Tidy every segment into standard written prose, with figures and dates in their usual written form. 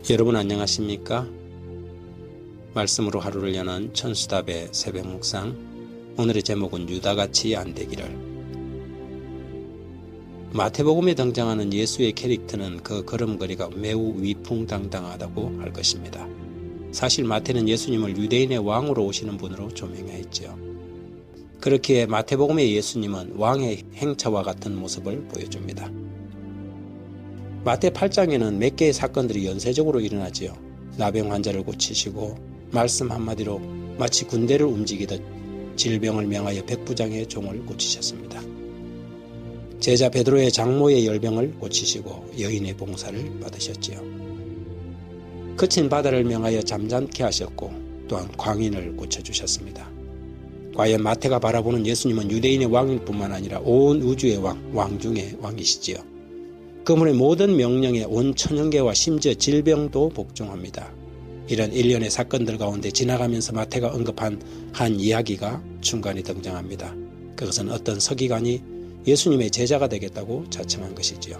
여러분 안녕하십니까? 말씀으로 하루를 여는 천수답의 새벽 묵상. 오늘의 제목은 유다같이 안 되기를. 마태복음에 등장하는 예수의 캐릭터는 그 걸음걸이가 매우 위풍당당하다고 할 것입니다. 사실 마태는 예수님을 유대인의 왕으로 오시는 분으로 조명했지요. 그렇기에 마태복음의 예수님은 왕의 행차와 같은 모습을 보여줍니다. 마태 8장에는 몇 개의 사건들이 연쇄적으로 일어나지요. 나병 환자를 고치시고 말씀 한마디로 마치 군대를 움직이듯 질병을 명하여 백부장의 종을 고치셨습니다. 제자 베드로의 장모의 열병을 고치시고 여인의 봉사를 받으셨지요. 그친 바다를 명하여 잠잠케 하셨고 또한 광인을 고쳐주셨습니다. 과연 마태가 바라보는 예수님은 유대인의 왕일 뿐만 아니라 온 우주의 왕 중의 왕이시지요. 그분의 모든 명령에 온 천연계와 심지어 질병도 복종합니다. 이런 일련의 사건들 가운데 지나가면서 마태가 언급한 한 이야기가 중간에 등장합니다. 그것은 어떤 서기관이 예수님의 제자가 되겠다고 자청한 것이지요.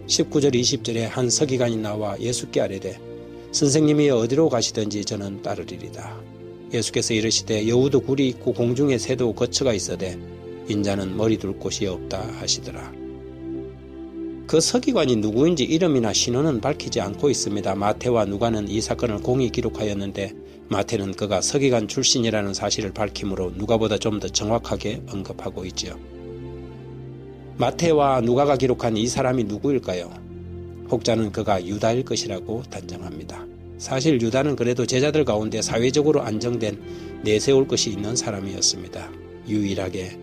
19절 20절에 한 서기관이 나와 예수께 아뢰되 선생님이 어디로 가시든지 저는 따르리이다. 예수께서 이르시되 여우도 굴이 있고 공중에 새도 거처가 있어되 인자는 머리 둘 곳이 없다 하시더라. 그 서기관이 누구인지 이름이나 신원은 밝히지 않고 있습니다. 마태와 누가는 이 사건을 공히 기록하였는데 마태는 그가 서기관 출신이라는 사실을 밝힘으로 누가보다 좀 더 정확하게 언급하고 있지요. 마태와 누가가 기록한 이 사람이 누구일까요? 혹자는 그가 유다일 것이라고 단정합니다. 사실 유다는 그래도 제자들 가운데 사회적으로 안정된 내세울 것이 있는 사람이었습니다. 유일하게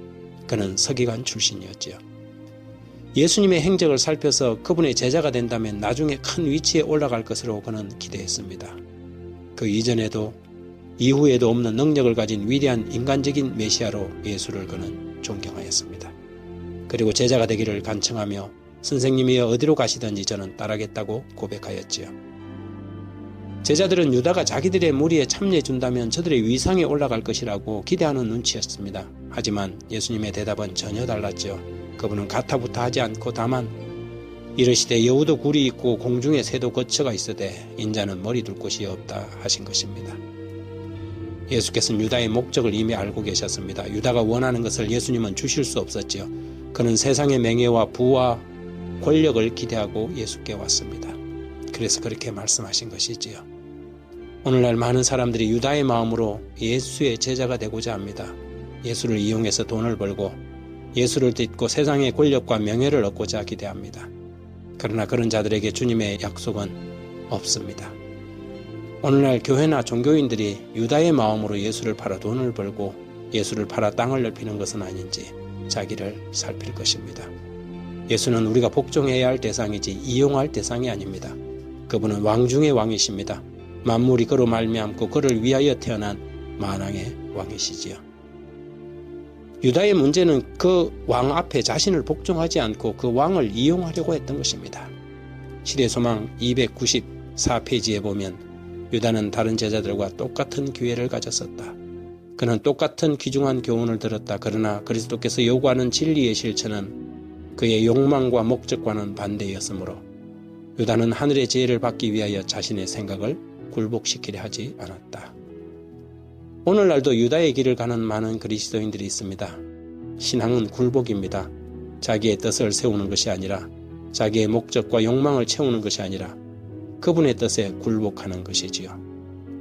그는 서기관 출신이었지요. 예수님의 행적을 살펴서 그분의 제자가 된다면 나중에 큰 위치에 올라갈 것으로 그는 기대했습니다. 그 이전에도 이후에도 없는 능력을 가진 위대한 인간적인 메시아로 예수를 그는 존경하였습니다. 그리고 제자가 되기를 간청하며 선생님이 어디로 가시든지 저는 따르겠다고 고백하였지요. 제자들은 유다가 자기들의 무리에 참여해준다면 저들의 위상에 올라갈 것이라고 기대하는 눈치였습니다. 하지만 예수님의 대답은 전혀 달랐죠. 그분은 가타부타 하지 않고 다만 이르시되 여우도 굴이 있고 공중에 새도 거처가 있으되 인자는 머리 둘 곳이 없다 하신 것입니다. 예수께서는 유다의 목적을 이미 알고 계셨습니다. 유다가 원하는 것을 예수님은 주실 수 없었지요. 그는 세상의 명예와 부와 권력을 기대하고 예수께 왔습니다. 그래서 그렇게 말씀하신 것이지요. 오늘날 많은 사람들이 유다의 마음으로 예수의 제자가 되고자 합니다. 예수를 이용해서 돈을 벌고 예수를 딛고 세상의 권력과 명예를 얻고자 기대합니다. 그러나 그런 자들에게 주님의 약속은 없습니다. 오늘날 교회나 종교인들이 유다의 마음으로 예수를 팔아 돈을 벌고 예수를 팔아 땅을 넓히는 것은 아닌지 자기를 살필 것입니다. 예수는 우리가 복종해야 할 대상이지 이용할 대상이 아닙니다. 그분은 왕 중의 왕이십니다. 만물이 그로 말미암고 그를 위하여 태어난 만왕의 왕이시지요. 유다의 문제는 그 왕 앞에 자신을 복종하지 않고 그 왕을 이용하려고 했던 것입니다. 시대소망 294페이지에 보면 유다는 다른 제자들과 똑같은 기회를 가졌었다. 그는 똑같은 귀중한 교훈을 들었다. 그러나 그리스도께서 요구하는 진리의 실천은 그의 욕망과 목적과는 반대였으므로 유다는 하늘의 지혜를 받기 위하여 자신의 생각을 굴복시키려 하지 않았다. 오늘날도 유다의 길을 가는 많은 그리스도인들이 있습니다. 신앙은 굴복입니다. 자기의 뜻을 세우는 것이 아니라 자기의 목적과 욕망을 채우는 것이 아니라 그분의 뜻에 굴복하는 것이지요.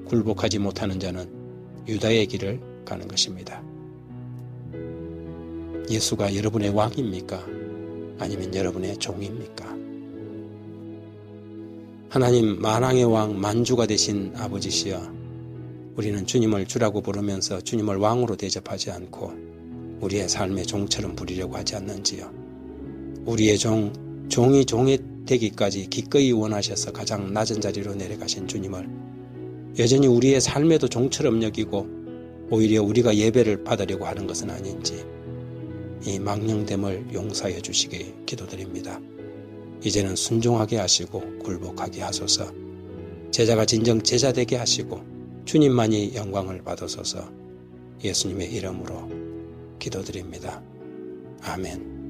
굴복하지 못하는 자는 유다의 길을 가는 것입니다. 예수가 여러분의 왕입니까? 아니면 여러분의 종입니까? 하나님 만왕의 왕 만주가 되신 아버지시여, 우리는 주님을 주라고 부르면서 주님을 왕으로 대접하지 않고 우리의 삶의 종처럼 부리려고 하지 않는지요. 우리의 종이 종이 되기까지 기꺼이 원하셔서 가장 낮은 자리로 내려가신 주님을 여전히 우리의 삶에도 종처럼 여기고 오히려 우리가 예배를 받으려고 하는 것은 아닌지 이 망령됨을 용서해 주시기 기도드립니다. 이제는 순종하게 하시고 굴복하게 하소서. 제자가 진정 제자 되게 하시고 주님만이 영광을 받으소서. 예수님의 이름으로 기도드립니다. 아멘.